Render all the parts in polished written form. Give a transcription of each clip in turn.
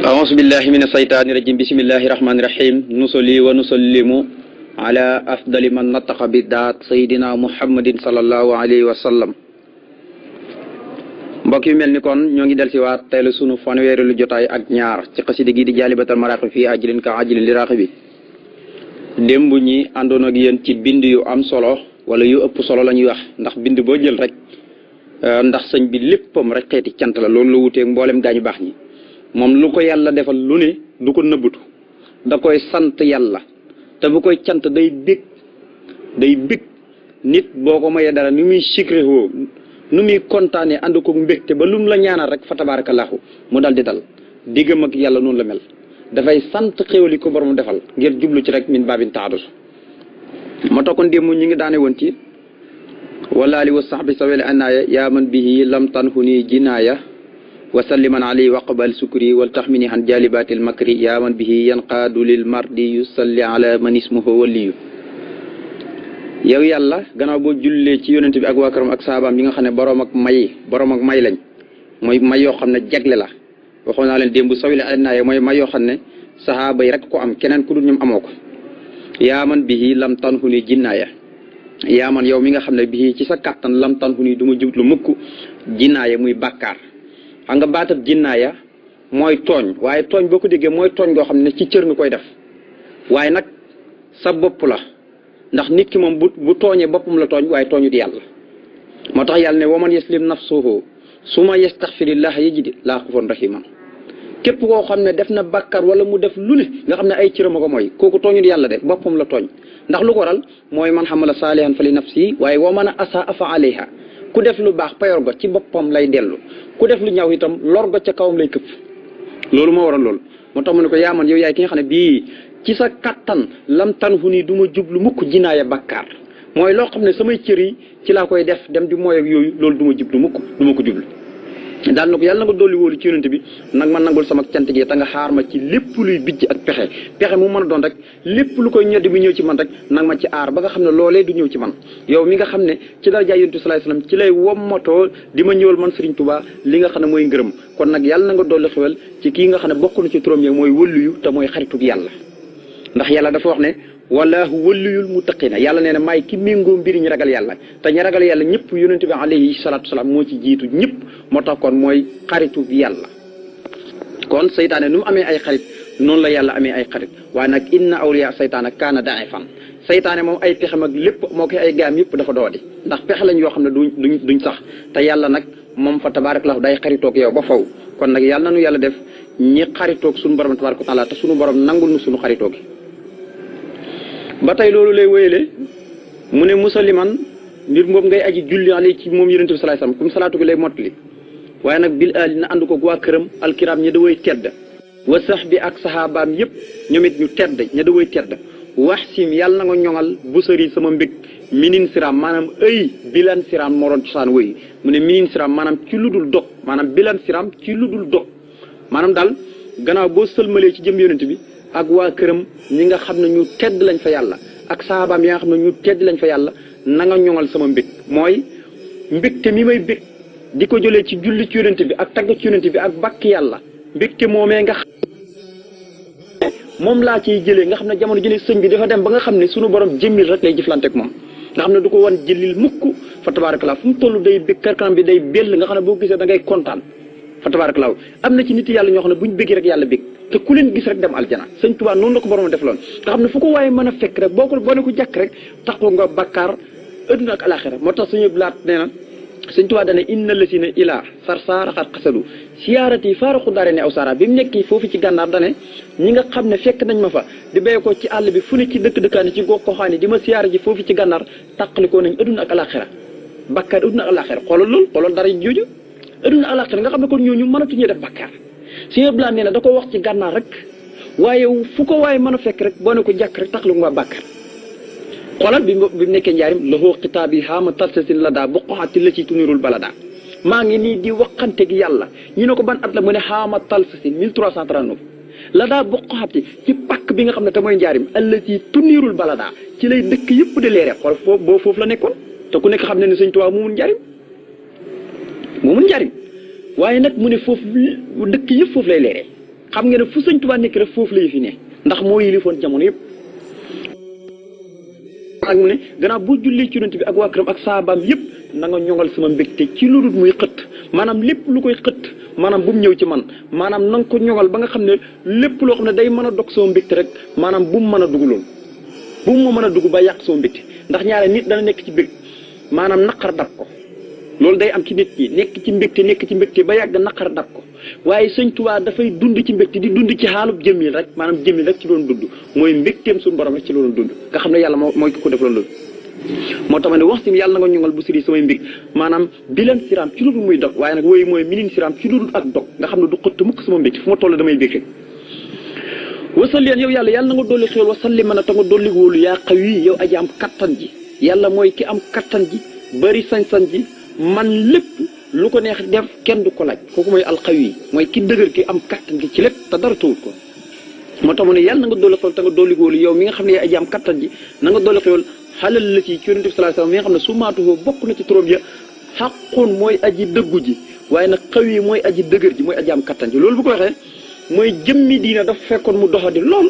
أعوذ بالله من الشيطان الرجيم بسم الله الرحمن الرحيم نصلي ونسلم على أفضل من نطق بالذات سيدنا محمد صلى الله عليه وسلم mbokk yi mel ni kon ñoo ngi del si waat tey la sunu fanweeri lu jotaay ak ñaar ci xasida gi di jaalibatal maraqib fii ajlin ka ajlin li raqi bi démb ñi àndoon ak yéen ci bind yu am solo wala yu ëpp solo la ñuy wax ndax bind boo jël rek ndax sëñ bi léppam rek xeeti cant la loolu la wuteeg mboolem gaañu baax ñi moom lu ko yàlla defal lu ne du ko nëbbatu da koy sant yàlla te bu koy cant day bég nit boo ko mayee dara ni muy sikré woo nu muy kontaanee ànd ko mbégte ba lum la ñaanal rek fa tabaarakallaahu mu dal di dal diggam ak yàlla noonu la mel dafay sant xéwal yi ko borom defal ngir jublu ci rek min baabin taadus ma tokkoon démb ñi ngi daane woon ci wala ali wa sahbi sawel anaaya yaa man bihi lam tanhu nii jinaaya wa salliman alayhi waqbal sukri wal taxmini han jalibatil makri yaa man bihi yanqaadu lil mardi yusalli ala man ismuhu waliyu yow yàlla gannaaw boo jullee ci yonent bi ak waa këram ak saabaam yi nga xam ne borom ak may lañ mooy may yoo xam ne jagle la waxoon naa leen démb sawil anaaye mooy may yoo xam ne sahaaba yi rek ko am keneen ku dul ñoom amoo ko yaa man bihi lam tanhu ni jinnaaya yaa man yow mi nga xam ne bii ci sa kàttan lam tanhu ni du ma jublu mukk jinnaaya muy bàkkaar xam nga baatab jinnaaya mooy tooñ waaye tooñ boo ko déggee mooy tooñ goo xam ne ci cër nga koy def waaye nag sa bopp la ndax nit ki moom bu tooñee boppam la tooñ waaye tooñu di yàlla moo tax yàlla ne waman yaslim nafsuhu suma yastaxfirillah yajid laa xufan rahiman képp koo xam ne def na bàkkaar wala mu def lu ne nga xam ne ay cëram a ko mooy kooku tooñu di yàlla de boppam la tooñ ndax lu ko waral mooy man xamala saalihan fa li nafsi waaye wa man asa afa alayha ku def lu baax payor ga ci boppam lay dellu ku def lu ñaaw itam lor ga ca kawam lay këpp loolu moo waral loolu moo tax mu ne ko yaa man yow yaay ki nga xam ne bii ci sa kattan lam tanhu nii du ma jublu mukk jinaaya bàkkaar mooy loo xam ne samay cër yi ci laa koy def dem di mooy ak yooyu loolu du ma jublu mukk du ma ko jublu daal na ko yàlla na nga dolli wóolu ci yonent bi nag ma nangul sama cant gi te nga xaar ma ci lépp luy bijj ak pexe mu mën a doon rek lépp lu koy ñedd bi ñëw ci man rek nag ma ci aar ba nga xam ne loolee du ñëw ci man yow mi nga xam ne ci dara jaay yonent bi sallallahu alayhi wasallam ci lay wommatoo di ma ñëwal man Serigne Touba li nga xam ne mooy ngërëm kon nag yàlla na nga dolli xewal ci kii nga xam ne bokk na ci turam yi mooy wëlluyu te mooy xaritub yàlla ndax yàlla dafa wax ne wallahu walliyul muttaqina yàlla nee na maay ki méngoo mbiri ñu ragal yàlla te ñu ragal yàlla ñëpp yonent bi alayhi salaatu wasalaam moo ci jiitu ñëpp moo tax kon mooy xaritu bi yàlla kon saytaane nu mu amee ay xarit noonu la yàlla amee ay xarit waaye nag inna awliya saytaana kaana daifan saytaane moom ay pexem ak lépp moo koy ay gaam yëpp dafa doodi ndax pexe lañ yoo xam ne duñ sax te yàlla nag moom fa tabarakallahu day xaritoog yow ba faw kon nag yàlla nanu yàlla def ñi xaritoog suñu borom tabaraka taala te suñu borom nangul nu suñu xaritoo gi ba tey loolu lay wéyale mu ne musaliman mbir moom ngay aji julli ali ci moom yonent bi sallallahu alayhi wasallam comme salaatu gi lay mottali waaye nag bil ali na ànd ko waa këram alkiram ña da way tedd wa sax bi ak saxaabaam yëpp ñoom it ñu tedd ña da way tedd wax sim yàlla na nga ñoŋal bu sëri sama mbég minin siram maanaam ëy bilan siram moroon cosaan wëy mu ne minin siram maanaam ci lu dul dog maanaam bilan siram ci lu dul dog maanaam daal gannaaw boo sëlmalee ci jëm yonent bi ak waa këram ñi nga xam ne ñu tedd lañ fa yàlla ak saabaam yi nga xam ne ñu tedd lañ fa yàlla na nga ñoŋal sama mbég mooy mbégte mi may bég di ko jëlee ci julli ci yonent bi ak tagg ci yonent bi ak bakk yàlla mbégte moomee nga xam moom laa ciy jëlee nga xam ne jamono jëlee sëñ bi dafa dem ba nga xam ne sunu borom jëmmil rek lay jëflanteek moom nga xam ne du ko wan jëlil mukk fa tabarakallah fu mu toll day bég karkanam bi day bell nga xam ne boo gisee da ngay kontaan fa tabarakallah am na ci nit yàlla ñoo xam ne buñ bëggee rek yàlla bég te ku leen gis rek dem aljana sëñ Tuubaa noonu la ko borom def loon nga xam ne fu ko waaye mën a fekk rek boo ne ko jàkk rek taxoo nga bakkaar adduna ak alaxira moo tax suñu laat nee na sëñ Tuubaa dane inna lasina ilaa sar saaraxat xasadu siyaarati faaraxu daare ne aw saara bi mu nekk foofu ci gànnaar dane ñi nga xam ne fekk nañ ma fa di béye ko ci àll bi fu ne ci dëkk-dëkkaani ci gox goxaani di ma siyaara ji foofu ci gànnaar tàqalikoo nañ adduna ak alaxira bakkaar adduna ak alaxira xoolal dara jooju adduna ak alaxira nga xam ne kon ñooñu mënatuñu def bakkaar suñu blanc nee na da ko wax ci gànnaar rek waaye fu ko waaye mën a fekk rek boo ne ko jàkk rek taxlu nga bàkkar xoolal bi mu nekkee njaarim loxoo xitaab yi xaama talsasin la daa bu xoxati la ci tunirul balada maa ngi nii di waxante gi yàlla ñu ne ko ban at la mu ne xaama talsasin 1339 la daa bu xoxati ci pàkk bi nga xam ne te mooy njaarim alla ci tunirul balada ci lay dëkk yëpp de leere xool foofu la nekkoon te ku nekk xam ne ne Sëñ Tuubaa mu mun njaarim waaye nag mu ne foofu dëkk yëpp foofu lay leeree xam nga ne fu sëñ Tuubaa nekk rek foofu la fi ne ndax moo yilifoon jamono yëpp. ak mu ne gannaaw boo jullee ci yonent bi ak waa këram ak saabaam yëpp na nga ñoŋal sama mbégte ci lu dul muy xëtt maanaam lépp lu koy xëtt maanaam bu mu ñëw ci man maanaam na nga ko ñoŋal ba nga xam ne lépp loo xam ne day mën a dog sama mbégte rek maanaam bu mu mën a dugg loolu bu mu ma mën a dugg ba yàq sama mbégte ndax ñaare nit dana nekk ci bég maanaam naqar dab ko loolu day am ci nit ñi nekk ci mbégte ba yàgg naqar dab ko waaye sëñ Tuubaa dafay dund ci mbégte di dund ci xaalub jëmmil rek maanaam jëmmil rek ci doon dund mooy mbégteem suñu borom rek ci loolu dund nga xam ne yàlla mooy ko def loolu moo tax ma ne wax sim yàlla na nga ñungal bu siri samay mbég maanaam bilan siraam ci lu dul muy dog waaye nag wooyu mooy minin siraam ci lu dul ak dog nga xam ne du xëtt mukk sama mbégte fu ma toll damay bég rek wasalleen yow yàlla na nga dolli xéwal wasalli mën a ta nga dolli wóolu yaa xaw yi yow aji am kattan ji yàlla mooy ki am kattan ji bari sañ-sañ ji man lépp lu ko neex def kenn du ko laaj kooku mooy alxawi yi mooy ki dëgër ki am kattan gi ci lépp te dara tawut ko moo tax mu ne yàlla na nga dolli xéwal te nga dolli wóolu yow mi nga xam ne yaa aji am kattan ji na nga dolli xéwal xalal la ci yonent bi sallallahu alayhi wasallam mi nga xam ne su maatuhoo bokk na ci turam ya xaqun mooy aji dëggu ji waaye nag xaw yi mooy aji dëgër ji mooy aji am kattan ji loolu bu ko waxee mooy jëmmi diina dafa fekkoon mu doxadi lool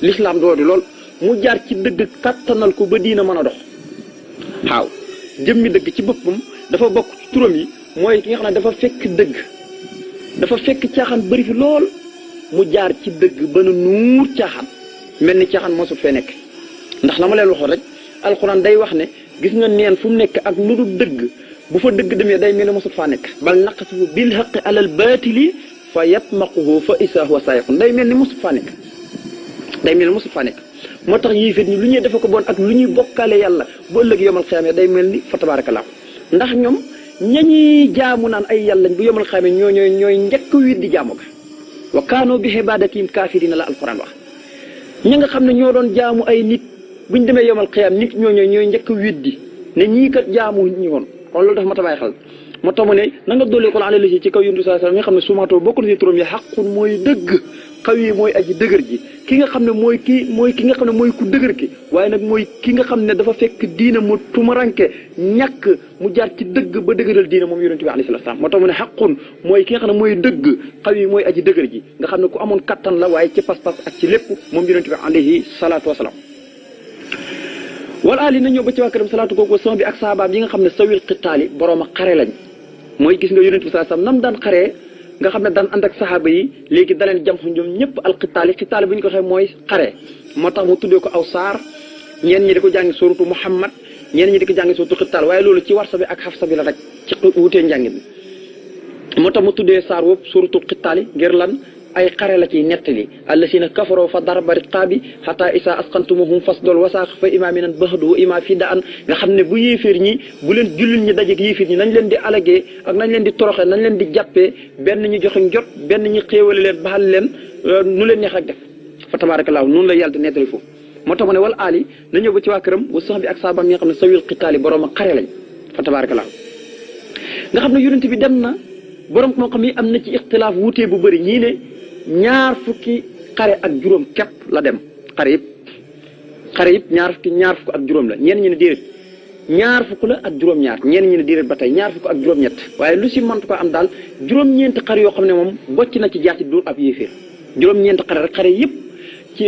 lislaam doxadi lool mu jaar ci dëgg kattanal ko ba diina mën a dox waaw jëmmi dëgg ci boppam dafa bokk ci turam yi mooy ki nga xam ne dafa fekk dëgg dafa fekk caaxaan bëri fi lool mu jaar ci dëgg ba nu nuur caaxaan mel ni caaxaan moo sut fee nekk ndax la ma leen waxoon rek alxuraan day wax ne gis nga neen fu mu nekk ak lu dul dëgg bu fa dëgg demee day mel ne mosut faa nekk bal naqsifu bil haqqi alal baatili fa yatmaquhu fa isaa huwa saayiqun day mel ni mosut faa nekk moo tax yéeféer ñi lu ñuy defe ko bon ak lu ñuy bokkaale yàlla bu ëllëg yomal xiyaame day mel ni fa tabaarakallaa ndax ñoom ñañuy jaamu naan ay yàlla bu yomal xiyaame ñooy njëkk weddi jaamu ga wa kaanoo bi ibaadatim kaafiriina la alxuraan wax ña nga xam ne ñoo doon jaamu ay nit buñ demee yomal xiyaam nit ñooy njëkk weddi ne ñii kat jaamu ñi woon kon loolu dafa ma tabaay xel moo tax mu ne na nga dolli ko la ci kaw yonent sallallahu alayhi wasallam nga xam ne sumaatoo bokk na ci turam yi xaqun mooy dëgg xaw yi mooy aji dëgër ji ki nga xam ne mooy ki nga xam ne mooy ku dëgër ki waaye nag mooy ki nga xam ne dafa fekk diina mu tumaranke ñàkk mu jaar ci dëgg ba dëgëral diina moom yonent bi alayhi salaam moo tax mu ne xaqun mooy ki nga xam ne mooy dëgg xaw yi mooy aji dëgër ji nga xam ne ku amoon kattan la waaye ci pas-pas ak ci lépp moom yonent bi alayhi salaatu wasalaam wala ali na ñëw ba ci waa këram salaatu kooku sama bi ak saabaam yi nga xam ne sawil xitaali borom a xare lañ mooy gis nga yonent bi sallallahu alayhi wasallam nam daan xaree nga xam ne daan ànd ak saxaaba yi léegi daleen jam ñoom ñëpp alxitaali xitaali bu ñu ko waxee mooy xare moo tax mu tuddee ko aw saar ñeen ñi di ko jàngi suratu Muhammad ñeen ñi di ko jàngi suratu xitaal waaye loolu ci warsa bi ak xafsa bi la rek ci wutee njàngin bi moo tax mu tuddee saar woowu suratu xitaali ngir lan ay xare la ciy nettali allasina kafaroo fa darba riqaabi xataa isa asqantumuhum fasdol wasaax fa imaa minan baxdu wa imaa fi da an nga xam ne bu yéeféer ñi bu leen jullit ñi dajeek yéeféer ñi nañ leen di alagee ak nañ leen di toroxe nañ leen di jàppee benn ñu joxe njot benn ñu xéewale leen baxal leen nu leen neex ak def fa tabaarakallaahu noonu la yàlla di nettali foofu moo tax mu ne wal aali na ñëw ba ci waa këram wa sax bi ak saabam yi nga xam ne sawil xitaali borom a xare lañ fa tabaarakallaahu nga xam ne yonent bi dem na borom moo xam yi am na ci ixtilaaf wuutee bu bëri ñii ne ñaar fukki xare ak juróom képp la dem xare yëpp ñaar fukk ak juróom la ñenn ñi ne déedéet ñaar fukk la ak juróom-ñaar ñenn ñi ne déedéet ba tey ñaar fukk ak juróom-ñett waaye lu si mëntu ko am daal juróom-ñeenti xare yoo xam ne moom bocc na ci jaasi dóor ab yéeféer juróom-ñeenti xare rek xare yëpp ci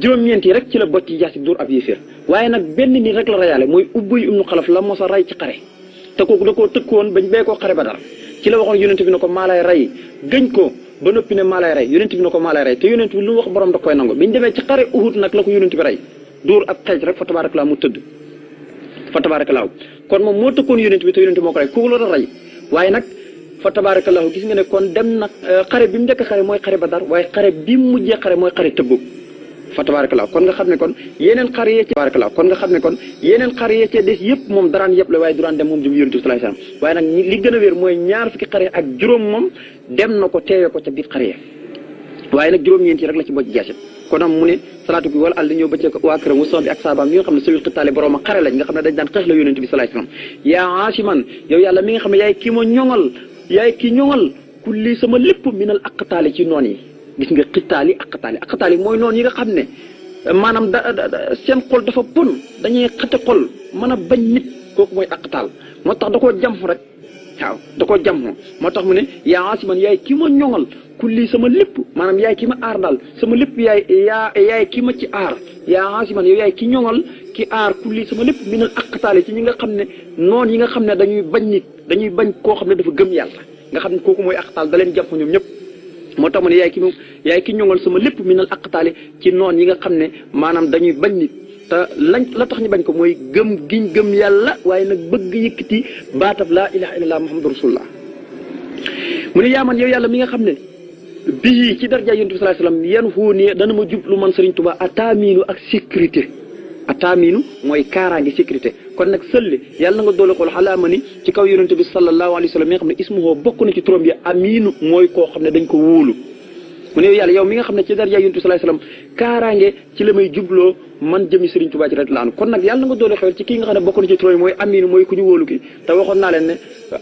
juróom-ñeent yi rek ci la bocc ci jaasi dóor ab yéeféer waaye nag benn nit rek la rayaale mooy Ubay ibnu Xalaf la mos a rey ci xare te kooku da koo tëkkoon bañ bee koo xare ba dara ci la waxoon yonent bi ne ko maa lay rey gëñ ko ba noppi ne maa lay rey yonent bi ne ko maa lay rey te yonent bi lu mu wax borom da koy nangu biñu demee ci xare Uhud nag la ko yonent bi rey dóor ab xeej rek fa tabaarakallaa mu tëdd fa tabaarakallaa kon moom moo tëkkoon yonent bi te yonent bi moo ko rey kooku la doon rey waaye nag fa tabaarakallaa gis nga ne kon dem nag xare bi mu njëkk xare mooy xare Badar waaye xare bi mu mujjee xare mooy xare Tabuk fa tabaarakallaa kon nga xam ne kon yeneen xare yee ci tabaarakallaa kon nga xam ne kon yeneen xare yee ci des yëpp moom daraan yëpp la waaye duraan dem moom jëm yonent bi sallallahu alayhi wasallam waaye nag li gën a wér mooy ñaar fukki xare ak juróom moom dem na ko teewee ko ca biir xare ya waaye nag juróom-ñeent yi rek la ci bocc jaasit kon am mu ne salaatu bi wala àll ñëw ba ca waa këram mu son bi ak saabaam yi nga xam ne sawil xitaale borom a xare lañ nga xam ne dañ daan xeex la yonent bi sallallahu alayhi wasallam yaa aasiman yow yàlla mi nga xam ne yaay kii ma ñoŋal yaay ki ñoŋal kulli sama lépp minal aqtaali ci noon yi gis nga aqtaali mooy noon yi nga xam ne maanaam seen xol dafa bon dañuy xate xol mën a bañ nit kooku mooy aqtaal moo tax da koo jam rek waaw da koo jam moo tax mu ne yaa asiman yaay ki ma ñoŋal kulli sama lépp maanaam yaay ki ma aar daal sama lépp yaay ki ma ci aar yaa asiman yow yaay ki ñoŋal ki aar kulli sama lépp minal aqtaale ci ñi nga xam ne noonu yi nga xam ne dañuy bañ nit dañuy bañ koo xam ne dafa gëm yàlla nga xam ne kooku mooy aqtaal da leen jàpp ñoom ñëpp moo tax mu ne yaay ki ñoŋal sama lépp minal aqtaale ci noonu yi nga xam ne maanaam dañuy bañ nit te la tax ñu bañ ko mooy gëm giñ gëm yàlla waaye nag bëgg yëkkati baatab laa ilaha illallah muhammadu rasulullah mu ne yaa man yow yàlla mi nga xam ne bii ci darja yonent bi sallallahu alayhi wasallam yan fuu ne dana ma jublu man Serigne Touba ataamiinu ak sécurité ataamiinu mooy kaaraange sécurité kon nag sëlle yàlla na nga doole xool xalaa ma ni ci kaw yonent bi sallallahu alayhi wasallam mi nga xam ne ismuhu bokk na ci turam bi amiinu mooy koo xam ne dañ ko wóolu mu ne yow yàlla yow mi nga xam ne ci darja yonent bi sallallahu alayhi wasallam kaaraange ci la may jubloo man jëmi Serigne Touba ci rek laanu kon nag yàlla na nga doole xewal ci kii nga xam ne bokk na ci turam mooy amiinu mooy ku ñu wóolu ki te waxoon naa leen ne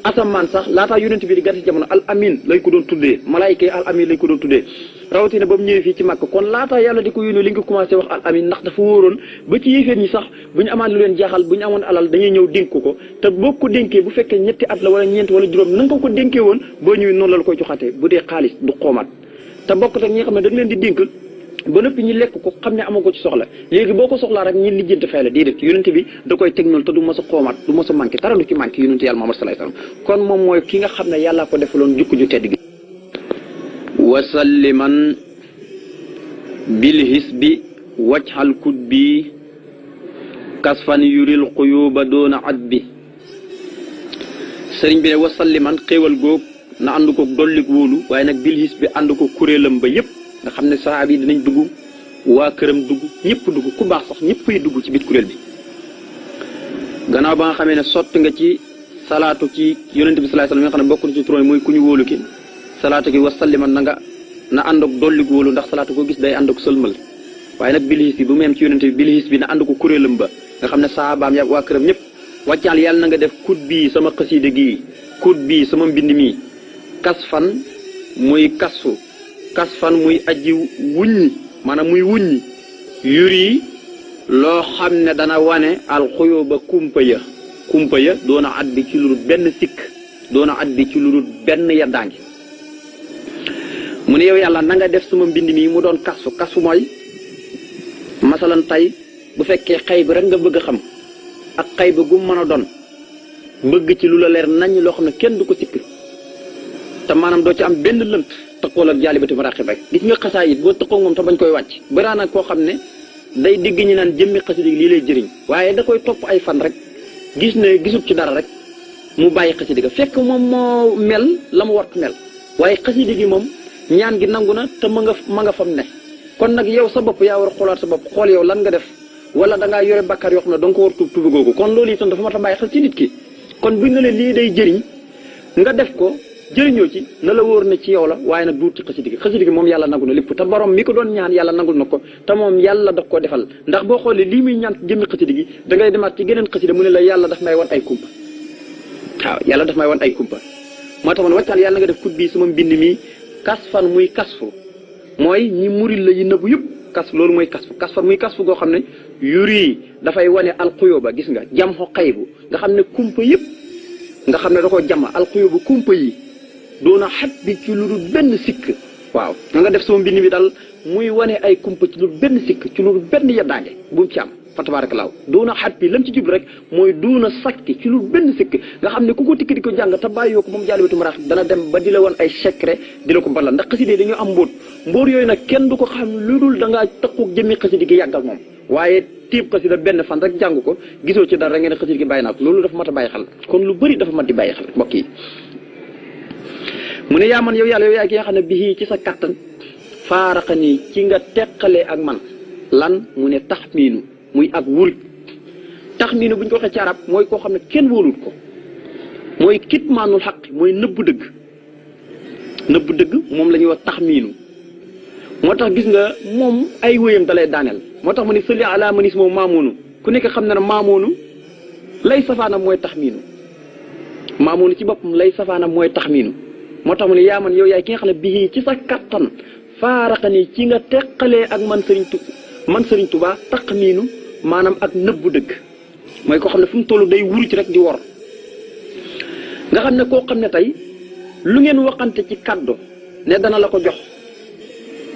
asamaan sax laataa yonent bi di gàtt ci jamono al amin lañ ko doon tuddee malaayika yi al amin lañ ko doon tuddee rawatina ba mu ñëwee fii ci màkk kon laataa yàlla di ko yónnee li nga commencé wax al amin ndax dafa wóoroon ba ci yéeféer ñi sax bu ñu amaan lu leen jaaxal bu ñu amoon alal dañuy ñëw dénk ko te boo ko dénkee bu fekkee ñetti at la wala ñeent wala juróom na nga ko dénkee woon boo ñëwee noonu la koy joxatee bu dee xaalis du xoomaat te bokk ak ñi nga xam ne da nga leen di dénk ba noppi ñi lekk ko xam ne amoo ko ci soxla léegi boo ko soxlaa rek ñi lijjanti fay la déedéet yonente bi da koy teg noonu te du mos a xoomaat du mos a manqué dara du ci manqué yonente yàlla Muhammad sallallahu alayhi wasallam kon moom mooy ki nga xam ne yàllaa ko defaloon jukku ju tedd gi wasalliman bil hisbi wajhal kutbi kasfan yuril xuyuba doona at bi sëriñ bi ne wasalliman xéewal góog na ànd ko dollik wóolu waaye nag bil hisbi ànd ko kuréelam ba yépp nga xam ne sahaaba yi dinañ dugg waa këram dugg ñëpp dugg ku baax sax ñëpp yi dugg ci biir kuréel bi gannaaw ba nga xamee ne sotti nga ci salaatu ci yonente bi sallallahu alayhi wasallam nga xam ne bokk na ci turam mooy ku ñu wóolu ki salaatu gi wasalliman na ànd ak dolli wóolu ndax salaatu ko gis day ànd ak sëlmal waaye nag bilhis bi bu mu yem ci yonente bi bilhis bi na ànd ko kuréelam ba nga xam ne sahabaam ya waa këram ñëpp wàccaal yàlla na nga def kut bii sama xasiide gii kut bii sama mbind mi kas fan muy kasfu kas fan muy aji wuññi maanaam muy wuññi yuri loo xam ne dana wane alxuyoo ba kumpa ya doona at bi ci lu dul benn sikk doona at bi ci lu dul benn yaddaangi mu ne yow yàlla na nga def sama mbind mi mu doon kasfu mooy masalan tey bu fekkee xëy bi rek nga bëgg a xam ak xëy ba gu mën a doon bëgg ci lu la leer nañ loo xam ne kenn du ko sikk te maanaam doo ci am benn lënt taqool ak jaalibatu maraqib rek gis nga xasaay it boo taqoo moom te bañ koy wàcc baraana koo xam ne day digg ñi naan jëmmi xasida lii lay jëriñ waaye da koy topp ay fan rek gis ne gisul ci dara rek mu bàyyi xasida ga fekk moom moo mel la mu wartu mel waaye xasida gi moom ñaan gi nangu na te ma nga fam ne kon nag yow sa bopp yaa war a xoolaat sa bopp xool yow lan nga def wala da ngaa yore bakkaar yoo xam ne da nga ko war tuubi googu kon loolu itam dafa mat a bàyyi xel ci nit ki kon buñ ne leen lii day jëriñ nga def ko jëriñoo ci na la wóor ne ci yow la waaye nag duut ci xasida gi moom yàlla nangu na lépp te borom mi ko doon ñaan yàlla nangul na ko te moom yàlla daf koo defal ndax boo xoolee lii muy ñaan jëmmi xasida gi da ngay demaat ci geneen xasida mu ne la yàlla daf may wan ay kumpa waaw yàlla daf may wan ay kumpa moo tax man wàccal yàlla nga def kut bii sama mbind mi kas fan muy kasfu mooy ñi muril la yi nëbbu yëpp kas loolu mooy kas fan muy kasfu goo xam ne yuri dafay wane alxuyóoba gis nga jam xo xaybu nga xam ne kumpa yëpp nga xam ne da koo jama alxuyóobu kumpa yi doona xat bi ci lu dul benn sikk waaw na nga def sama mbind mi daal muy wane ay kumpa ci lu dul benn sikk ci lu dul benn yeddaange bu mu ci am fa tabaarakallaahu doona xat bi lam ci jub rek mooy doona sakki ci lu dul benn sikk nga xam ne ku ko tikki di ko jàng te bàyyoo ko moom jaalibatu maraqib dana dem ba di la wan ay secret di la ko balal ndax xasida dañoo am mbóot yooyu nag kenn du ko xam lu dul da ngaa takku jëmmi xasida gi yàggal moom waaye tiib xasida benn fan rek jàng ko gisoo ci dara ngeen ne xasida gi bàyyi naa ko loolu dafa mat a bàyyi xel kon lu bëri dafa mat di bàyyi xel mbokk yi mu ne yaa man yow yàlla yow yaay ki nga xam ne bii ci sa kattan faaraxa nii ci nga teqalee ak man lan mu ne taxmiinu muy ak wuruj taxmiinu bu ñu ko waxee ci arab mooy koo xam ne kenn wóolut ko mooy kitmaanul xaq mooy nëbbu dëgg moom la ñuy wax taxmiinu moo tax gis nga moom ay wéyam dalay daaneel moo tax mu ne sëli ala manis moom maamoonu ku nekk xam ne ne maamoonu lay safaanam mooy taxmiinu maamoonu ci boppam lay safaanam mooy taxmiinu moo tax mu ne yaa man yow yaay ki nga xam ne bii ci sa kattan faaraxa nii ci nga teqalee ak man sëriñ Tuubaa taxmiinu maanaam ak nëbbu dëgg mooy koo xam ne fu mu toll day wuruj rek di wor nga xam ne koo xam ne tey lu ngeen waxante ci kàddu ne dana la ko jox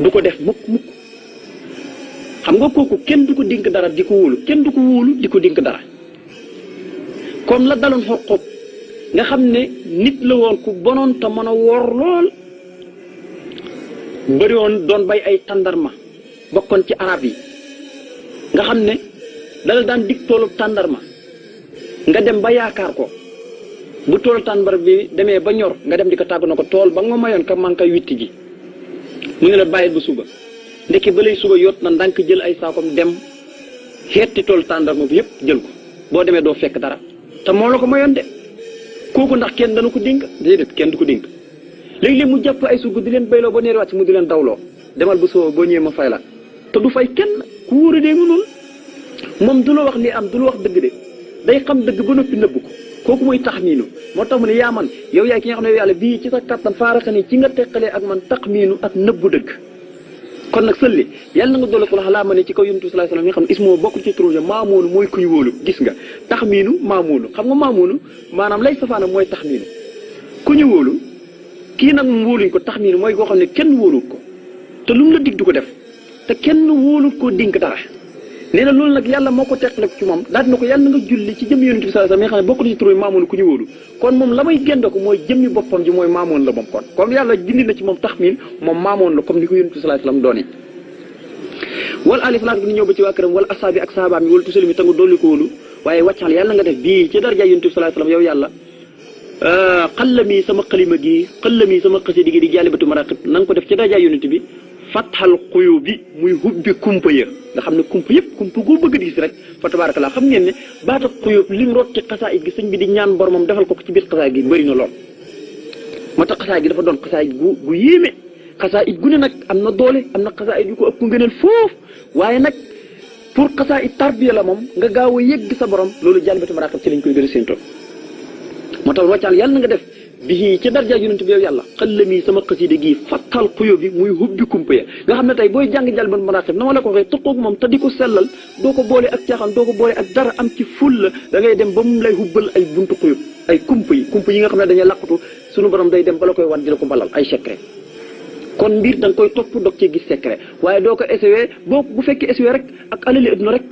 du ko def mukk mukk xam nga kooku kenn du ko dénk dara di ko wóolu kenn du ko wóolu di ko dénk dara comme la daloon Xurqub nga xam ne nit la woon ku bonoon te mën a woor lool bëri woon doon bay ay tàndarma bokkoon ci arab yi nga xam ne dala daan dig toolu tàndarma nga dem ba yaakaar ko bu toolu tàndarma bi demee ba ñor nga dem di ko tàggu na ko tool ba nga mayoon ka man kay witti ji mu ngi la bàyyil ba suba ndekki ba lay suba yot na ndànk jël ay saakom dem xeeti toolu tàndarma bi yëpp jël ko boo demee doo fekk dara te moo la ko mayoon de kooku ndax kenn dana ko dénk déedéet kenn du ko dénk léegi-léeg mu jàpp ay sugu di leen bayloo ba neer wàcc mu di leen dawloo demal bu soo boo ñëwee ma fay la te du fay kenn ku wóor a dee mu noonu moom du la wax li am du la wax dëgg de day xam dëgg ba noppi nëbb ko kooku mooy taxmiinu moo tax mu ne yaa man yow yaay ki nga xam ne yow yàlla bii ci sa kattan faaraxa ni ci nga teqalee ak man taxmiinu ak nëbbu dëgg kon nag sëlli yàlla na nga doole ko la xalaa ma ne ci kaw yonent bi sallallahu alayhi wasallam nga xam ne ismoo bokk ci tur maamoonu mooy kuy wóolu gis nga taxmiinu maamoonu xam nga maamoonu maanaam lay safaana mooy taxmiinu ku ñu wóolu kii nag mu wóoluñ ko taxmiinu mooy koo xam ne kenn wóolut ko te lu mu la dig du ko def te kenn wóolut koo dénk dara nee na loolu nag yàlla moo ko teqale ci moom daal dina ko yàlla na nga julli ci jëmmi yonent bi sallallahu alayhi wasallam nga xam ne bokk na ci tur maamoonu ku ñu wóolu kon moom la may génde ko mooy jëmmi boppam ji mooy maamoon la moom kon comme yàlla dindi na ci moom taxmiin moom maamoon la comme ni ko yonent bi sallallahu alayhi wasallam doone wala alif laak bi ñëw ba ci waa këram wala asaabi ak saabaam yi wala tusali mi tangu dolli ko wóolu waaye wàccaxal yàlla nga def bii ci daraja yonent bi sallallahu alayhi wasallam yow yàlla xallami sama xalima gi xallami sama xasidi gi di jaalibatu maraqib na nga ko def ci daraja yonent bi fatxal xuyu bi muy hubbi kumpa ya nga xam ne kumpa yëpp kumpa goo bëgg di gis rek fa tabarakallah xam ngeen ne baata xuyub lim root ci xasaayit gi sëñ bi di ñaan boromam defal ko ci biir xasaayit gi bëri na lool moo tax xasaayit gi dafa doon xasaayit gu yéeme xasaayit gu ne nag am na doole am na xasaayit yu ko ëpp ngëneel foofu waaye nag pour xasaayit tarbiya la moom nga gaaw a yëgg sa borom loolu jaalibatu maraqib ci lañ koy gën a séentoo moo tax wàccaal yàlla na nga def bi ci darja yonent bi yow yàlla xallami sama xasida gi fattal xuyo bi muy hubbi kumpa ya nga xam ne tey booy jàng jaalibatu maraqib na ma la ko waxee tëqoog moom te di ko sellal doo ko boole ak caaxaan doo ko boole ak dara am ci ful la da ngay dem ba mu lay hubbal ay buntu xuyub ay kumpa yi nga xam ne dañuy laqatu sunu borom day dem ba la koy wan di la ko balal ay secret kon mbir da nga koy topp dog ci gis secret waaye doo ko essayé boo bu fekkee essayé rek ak alali adduna rek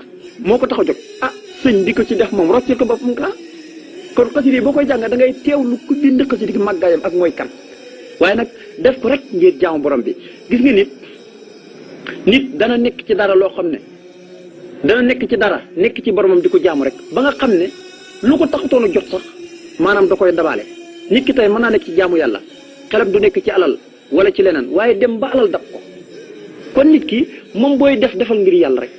moo ko tax a jóg ah sëñ di ko ci def moom roccil ko boppam ka kon xasida yi boo koy jàng da ngay teewlu ku bind xasida gi màggaayam ak mooy kan waaye nag def ko rek ngir jaamu borom bi gis nga nit dana nekk ci dara loo xam ne dana nekk ci dara nekk ci boromam di ko jaamu rek ba nga xam ne lu ko taxutoon a jot sax maanaam da koy dabaale nit ki tey mën naa nekk ci jaamu yàlla xelam du nekk ci alal wala ci leneen waaye dem ba alal dab ko kon nit ki moom booy defal ngir yàlla rek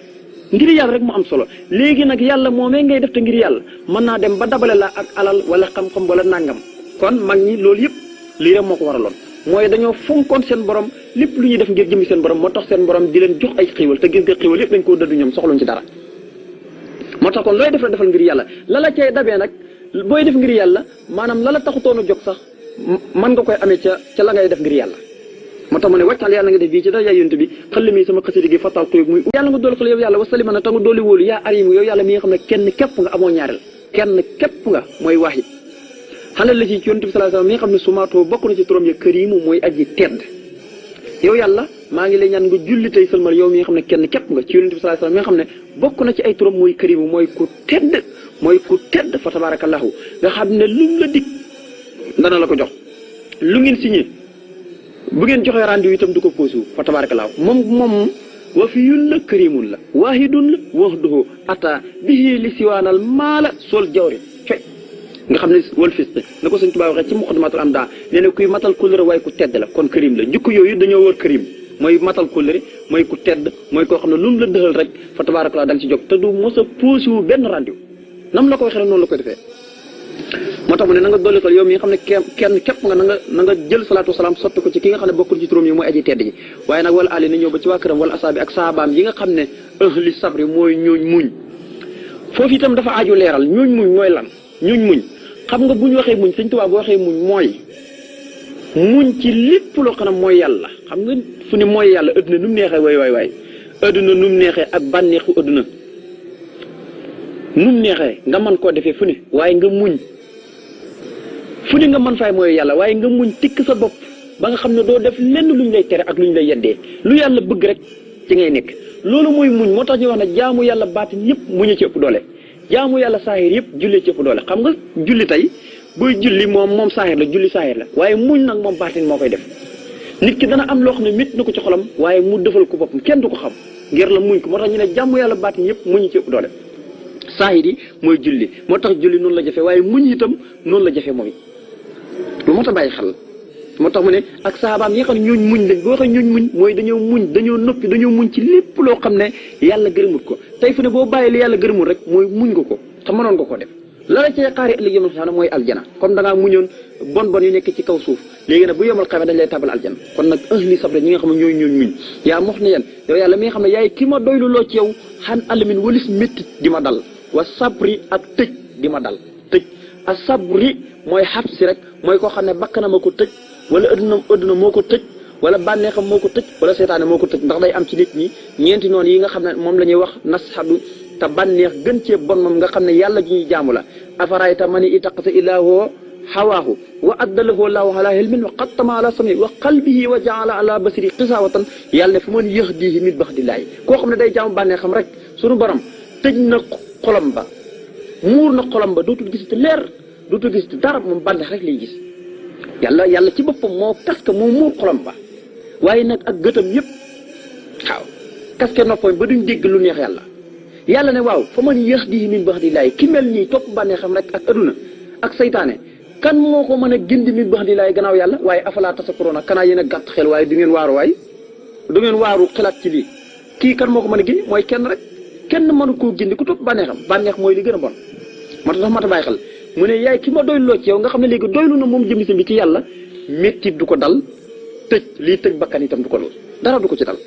ngir yàlla rek mu am solo léegi nag yàlla moomee ngay def te ngir yàlla mën naa dem ba dabale la ak alal wala xam-xam wala nangam kon mag ñi loolu yëpp lii rek moo ko waraloon mooy dañoo fonkoon seen borom lépp lu ñuy def ngir jëmi seen borom moo tax seen borom di leen jox ay xiiwal te gis nga xiiwal yëpp dañ koo dëddu ñoom soxluñ ci dara moo tax kon looy def la defal ngir yàlla la la cay dabee nag booy def ngir yàlla maanaam la la taxutoon a jóg sax mën nga koy amee ca la ngay def ngir yàlla moo tax ma ne wàccal yàlla nga def bii ci dara yonent bi xel mi sama xasida gi fattal xuyub muy yàlla nga dool xel yow yàlla wasalima na ta nga dooli wóolu yaa arimu yow yàlla mi nga xam ne kenn képp nga amoo ñaareel kenn képp nga mooy waahid xalal la ci yonent bi sallallahu alayhi wasallam mi nga xam ne sumaatoo bokk na ci turam ya karimu mooy aji tedd yow yàlla maa ngi lay ñaan nga julli tey sëlmal yow mi nga xam ne kenn képp nga ci yonent bi sallallahu alayhi wasallam mi nga xam ne bokk na ci ay turam mooy karimu mooy ku tedd fa tabarakallahu nga xam ne lum la dig dana la ko jox lu ngeen signé bu ngeen joxee rendez-vous itam du ko posé wu fa tabarakallah moom wa fi yun la karimun la waahidun la wahduhu ata bihi li siwaanal maala sol jawri fe nga xam ne wal fist na ko Sëñ Tuubaa waxee ci muqaddimatul amda nee na kuy matal kóllëre waaye ku tedd la kon karim la jukko yooyu dañoo wër karim mooy matal kóllëre mooy ku tedd mooy koo xam ne lu mu la dëxal rek fa tabarakallah da nga ci jóg te du mos a posé wu benn rendez-vous nam la ko waxee noonu la koy defee moo tax mu ne na nga dolli ko yow mi nga xam ne kenn képp nga na nga jël salaatu wasalaam sotti ko ci ki nga xam ne bokkul ci turam yi mooy aji tedd ji waaye nag wala ali na ñëw ba ci waa këram wala asaabi ak saabaam yi nga xam ne ahli sabri mooy ñooñ muñ foofu itam dafa aju leeral ñooñ muñ mooy lan ñooñ muñ xam nga bu ñu waxee muñ Sëñ Tuubaa bu waxee muñ mooy muñ ci lépp loo xam ne mooy yàlla xam nga fu ne mooy yàlla adduna nu mu neexee waay adduna nu mu neexee ak bànneexu adduna nu mu neexee nga mën koo defee fu ne waaye nga muñ fu ne nga mën faay mooy yàlla waaye nga muñ tikk sa bopp ba nga xam ne doo def lenn lu ñu lay tere ak lu ñu lay yeddee lu yàlla bëgg rek ci ngay nekk loolu mooy muñ moo tax ñu wax ne jaamu yàlla baatin yëpp muñu ci ëpp doole jaamu yàlla saahir yëpp julli ci ëpp doole xam nga julli tey buy julli moom saahir la julli saahir la waaye muñ nag moom baatin moo koy def nit ki dana am loo xam ne mit na ko ci xolam waaye mu defal ko boppam kenn du ko xam ngir la muñ ko moo tax ñu ne jaamu yàlla baatin yëpp muñu ci ëpp doole saahir yi mooy julli moo tax julli noonu la jafe waaye muñ itam noonu la jafe moom it lu moo tax bàyyi xel moo tax mu ne ak saabaam yi nga xam ne ñooñ muñ lañ boo waxee ñooñ muñ mooy dañoo noppi dañoo muñ ci lépp loo xam ne yàlla gërëmut ko tey fu ne boo bàyyi li yàlla gërëmut rek mooy muñ nga ko te mënoon nga ko def la la cee xaari ëllëg yomal xam ne mooy aljana comme da ngaa muñoon bon yu nekk ci kaw suuf léegi nag bu yomal xamee dañ lay tabal aljana kon nag ahli sabr ñi nga xam ne ñooy ñooñ muñ yaa mox ne yan yow yàlla mi nga xam ne yaay ki ma doylu loo ci yow xan alamin walis métti di ma dal wa sabri ak tëj di ma dal tëj a sabri mooy xab si rek mooy koo xam ne bakkanam a ko tëj wala adduna moo ko tëj wala bànneexam moo ko tëj wala seetaane moo ko tëj ndax day am ci nit ñi ñeenti noonu yi nga xam ne moom la ñuy wax nasxadu te bànneex gën cee bon moom nga xam ne yàlla ji ñuy jaamu la afarayta mani itaqasa ilaahu hawaahu wa addalahu laahu ala ilmin wa qattama ala sami wa qalbihi wa jaala ala basiri xisaawatan yàlla ne fu man yahdihi min baxdillaahi koo xam ne day jaamu bànneexam rek sunu borom tëj na xolam ba muur na xolam ba dootul gis te leer dootul gis te dara moom bànneex rek lay gis yàlla ci boppam moo kaske moo muur xolam ba waaye nag ak gëtam yëpp waaw kaske noppam ba duñ dégg lu neex yàlla ne waaw fa man yahdihi min baxdillaahi ki mel nii topp bànneexam rek ak aduna ak saytaane kan moo ko mën a gindi min baxdillaahi gannaaw yàlla waaye afalaa tasakkuruuna kanaa yéen a gàtt xel waaye du ngeen waaru du ngeen waaru xalaat ci lii kii kan moo ko mën a gindi mooy kenn rek kenn mënu koo gindi ku topp bànneexam bànneex mooy li gën a bon moo tax mat a bàyyi xel mu ne yaay ki ma doyloo ci yow nga xam ne léegi doylu na moom jëmmi si bi ci yàlla métti du ko dal tëj lii tëj bakkan itam du ko lool dara du ko ci dal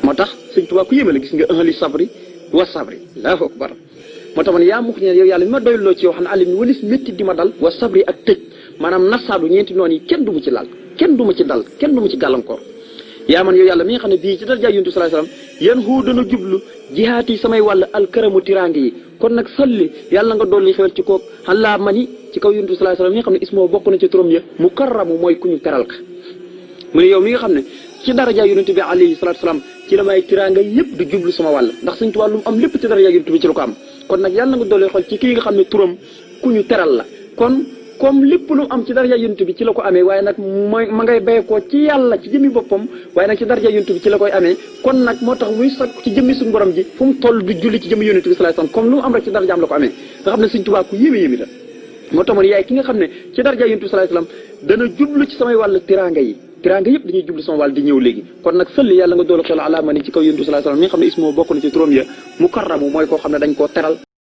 moo tax sëñ Tuubaa ku yéeme la gis nga ahli sabri wa sabri allahu akbar moo tax man yaa mux ne yow yàlla mi ma doyloo ci yow xam ne alim ni walis métti di ma dal wa sabri ak tëj maanaam nasaadu ñeenti noonu yi kenn du mu ci laal kenn du ma ci dal kenn du ma ci gàllankoor yaa man yow yàlla mi nga xam ne bii ci daraja yonent bi sallallahu alayhi wasallam yan xuu dana jublu jihaat yi samay wàll alkaramu tiraange yi kon nag salli yàlla nga dolli xewal ci koog xalaa mani ci kaw yonent bi sallallahu alayhi wasallam mi nga xam ne ismoo bokk na ci turam ya mukarramu mooy ku ñu teral ka mu ne yow mi nga xam ne ci daraja yonent bi alayhi salaatu salaam ci la may tiraanga yëpp du jublu sama wàll ndax Sëñ Tuubaa lu mu am lépp ci daraja yonent bi ci la ko am kon nag yàlla nga dolli xol ci kii nga xam ne turam ku ñu teral la kon comme lépp lu am ci daraja yonent bi ci la ko amee waaye nag mooy ma ngay béy ko ci yàlla ci jëmmi boppam waaye nag ci daraja yonent bi ci la koy amee kon nag moo tax muy sakk ci jëmmi suñu borom ji fu mu toll du julli ci jëmmi yonent bi sallallahu alayhi wasallam comme lu mu am rek ci darajaam la ko amee nga xam ne Sëñ Tuubaa ku yéeme la moo tax man yaay ki nga xam ne ci daraja yonent bi sallallahu alayhi wasallam dana jublu ci samay wàll tiraanga yi tiraanga yëpp dañuy jublu sama wàll di ñëw léegi kon nag sëlli yàlla nga doolu xel alaama ni ci kaw yonent bi sallallahu alayhi wasallam mi nga xam ne ismoo bokk na ci turam ya mukarramu mooy koo xam ne dañ koo teral